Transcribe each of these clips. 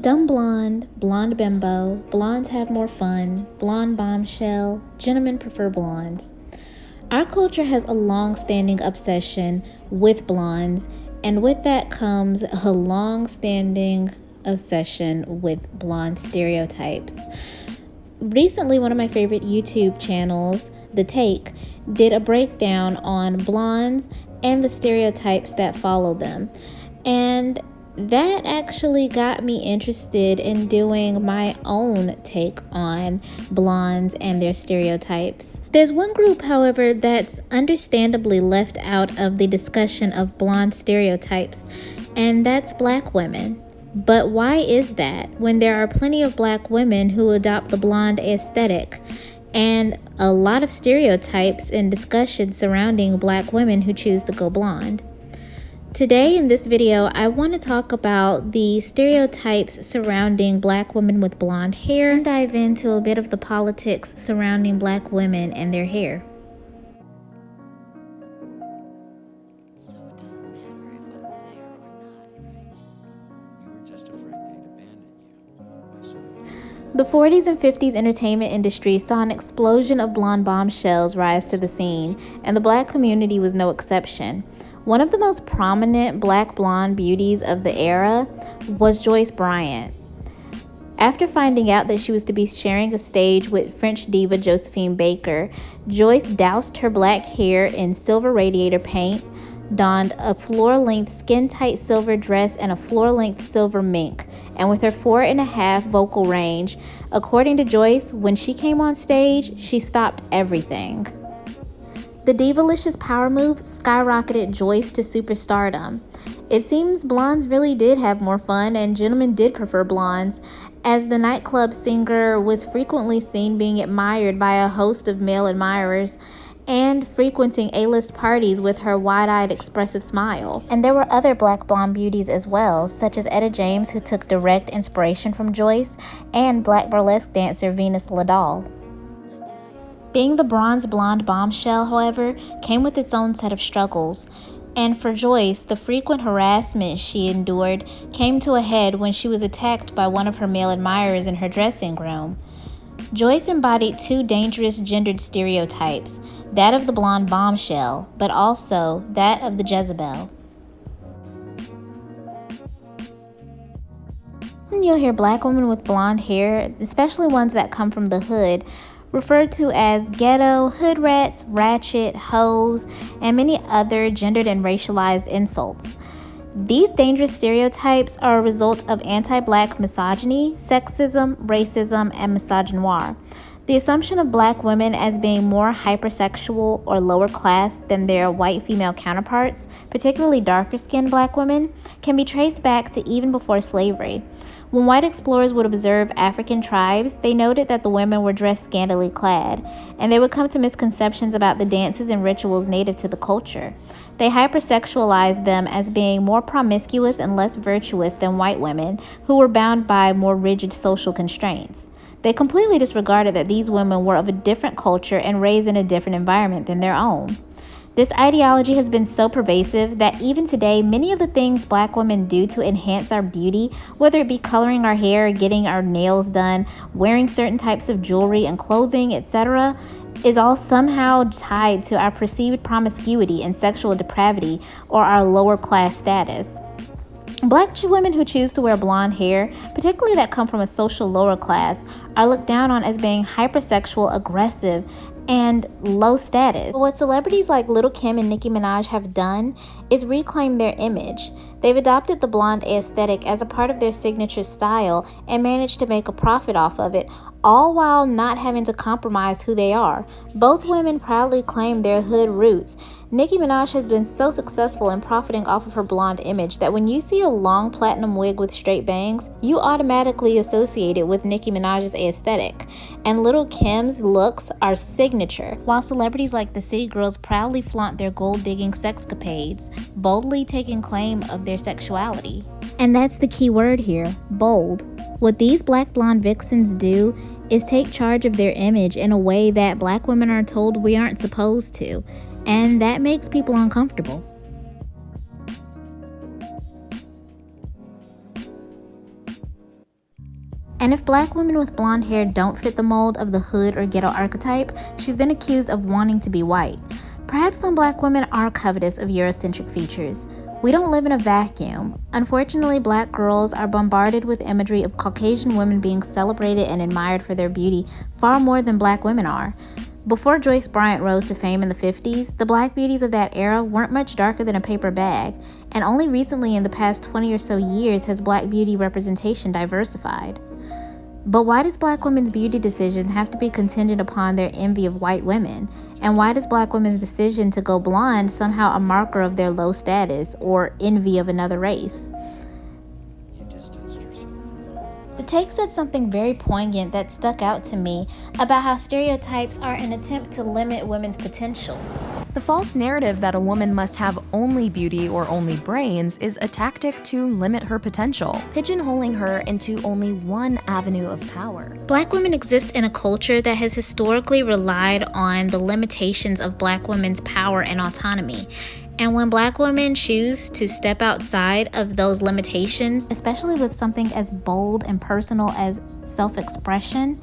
Dumb blonde, blonde bimbo, blondes have more fun, blonde bombshell, gentlemen prefer blondes. Our culture has a long-standing obsession with blondes, and with that comes a long-standing obsession with blonde stereotypes. Recently, one of my favorite YouTube channels, The Take, did a breakdown on blondes and the stereotypes that follow them. And that actually got me interested in doing my own take on blondes and their stereotypes. There's one group, however, that's understandably left out of the discussion of blonde stereotypes, and that's Black women. But why is that when there are plenty of Black women who adopt the blonde aesthetic and a lot of stereotypes and discussion surrounding Black women who choose to go blonde? Today in this video, I want to talk about the stereotypes surrounding Black women with blonde hair and dive into a bit of the politics surrounding Black women and their hair. So it doesn't matter if I'm there or not, right? You were just afraid they'd abandon you. So The 40s and 50s entertainment industry saw an explosion of blonde bombshells rise to the scene, and the Black community was no exception. One of the most prominent Black blonde beauties of the era was Joyce Bryant. After finding out that she was to be sharing a stage with French diva Josephine Baker, Joyce doused her black hair in silver radiator paint, donned a floor-length skin-tight silver dress and a floor-length silver mink, and with her 4.5 vocal range, according to Joyce, when she came on stage, she stopped everything. The Divalicious power move skyrocketed Joyce to superstardom. It seems blondes really did have more fun, and gentlemen did prefer blondes, as the nightclub singer was frequently seen being admired by a host of male admirers and frequenting A-list parties with her wide-eyed expressive smile. And there were other Black blonde beauties as well, such as Etta James, who took direct inspiration from Joyce, and Black burlesque dancer Venus Liddell. Being the bronze blonde bombshell, however, came with its own set of struggles. And for Joyce, the frequent harassment she endured came to a head when she was attacked by one of her male admirers in her dressing room. Joyce embodied two dangerous gendered stereotypes, that of the blonde bombshell, but also that of the Jezebel. You'll hear Black women with blonde hair, especially ones that come from the hood, referred to as ghetto, hood rats, ratchet, hoes, and many other gendered and racialized insults. These dangerous stereotypes are a result of anti-Black misogyny, sexism, racism, and misogynoir. The assumption of Black women as being more hypersexual or lower class than their white female counterparts, particularly darker-skinned Black women, can be traced back to even before slavery. When white explorers would observe African tribes, they noted that the women were dressed scantily clad, and they would come to misconceptions about the dances and rituals native to the culture. They hypersexualized them as being more promiscuous and less virtuous than white women, who were bound by more rigid social constraints. They completely disregarded that these women were of a different culture and raised in a different environment than their own. This ideology has been so pervasive that even today, many of the things Black women do to enhance our beauty, whether it be coloring our hair, getting our nails done, wearing certain types of jewelry and clothing, etc., is all somehow tied to our perceived promiscuity and sexual depravity or our lower class status. Black women who choose to wear blonde hair, particularly that come from a social lower class, are looked down on as being hypersexual, aggressive, and low status. What celebrities like Lil' Kim and Nicki Minaj have done is reclaim their image. They've adopted the blonde aesthetic as a part of their signature style and managed to make a profit off of it, all while not having to compromise who they are. Both women proudly claim their hood roots. Nicki Minaj has been so successful in profiting off of her blonde image that when you see a long platinum wig with straight bangs, you automatically associate it with Nicki Minaj's aesthetic. And Lil' Kim's looks are signature, while celebrities like the City Girls proudly flaunt their gold-digging sexcapades, boldly taking claim of their sexuality. And that's the key word here, bold. What these Black blonde vixens do is take charge of their image in a way that Black women are told we aren't supposed to, and that makes people uncomfortable. And if black women with blonde hair don't fit the mold of the hood or ghetto archetype, she's then accused of wanting to be white. Perhaps some black women are covetous of Eurocentric features. We don't live in a vacuum. Unfortunately, black girls are bombarded with imagery of Caucasian women being celebrated and admired for their beauty far more than black women are. Before Joyce Bryant rose to fame in the 50s, the black beauties of that era weren't much darker than a paper bag, and only recently in the past 20 or so years has black beauty representation diversified. But why does black women's beauty decision have to be contingent upon their envy of white women? And why does black women's decision to go blonde somehow a marker of their low status or envy of another race? You distanced yourself from all. The take said something very poignant that stuck out to me about how stereotypes are an attempt to limit women's potential. The false narrative that a woman must have only beauty or only brains is a tactic to limit her potential, pigeonholing her into only one avenue of power. Black women exist in a culture that has historically relied on the limitations of black women's power and autonomy. And when black women choose to step outside of those limitations, especially with something as bold and personal as self-expression,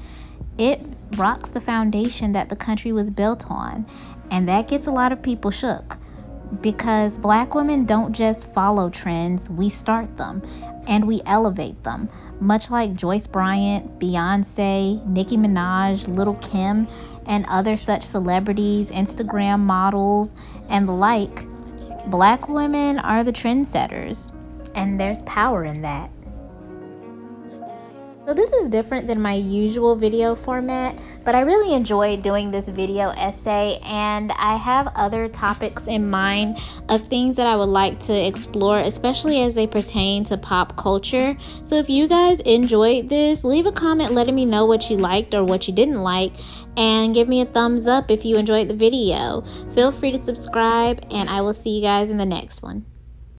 it rocks the foundation that the country was built on. And that gets a lot of people shook, because black women don't just follow trends, we start them and we elevate them. Much like Joyce Bryant, Beyonce, Nicki Minaj, Lil' Kim, and other such celebrities, Instagram models, and the like, black women are the trendsetters, and there's power in that. So this is different than my usual video format, but I really enjoyed doing this video essay, and I have other topics in mind of things that I would like to explore, especially as they pertain to pop culture. So if you guys enjoyed this, leave a comment letting me know what you liked or what you didn't like, and give me a thumbs up if you enjoyed the video. Feel free to subscribe, and I will see you guys in the next one.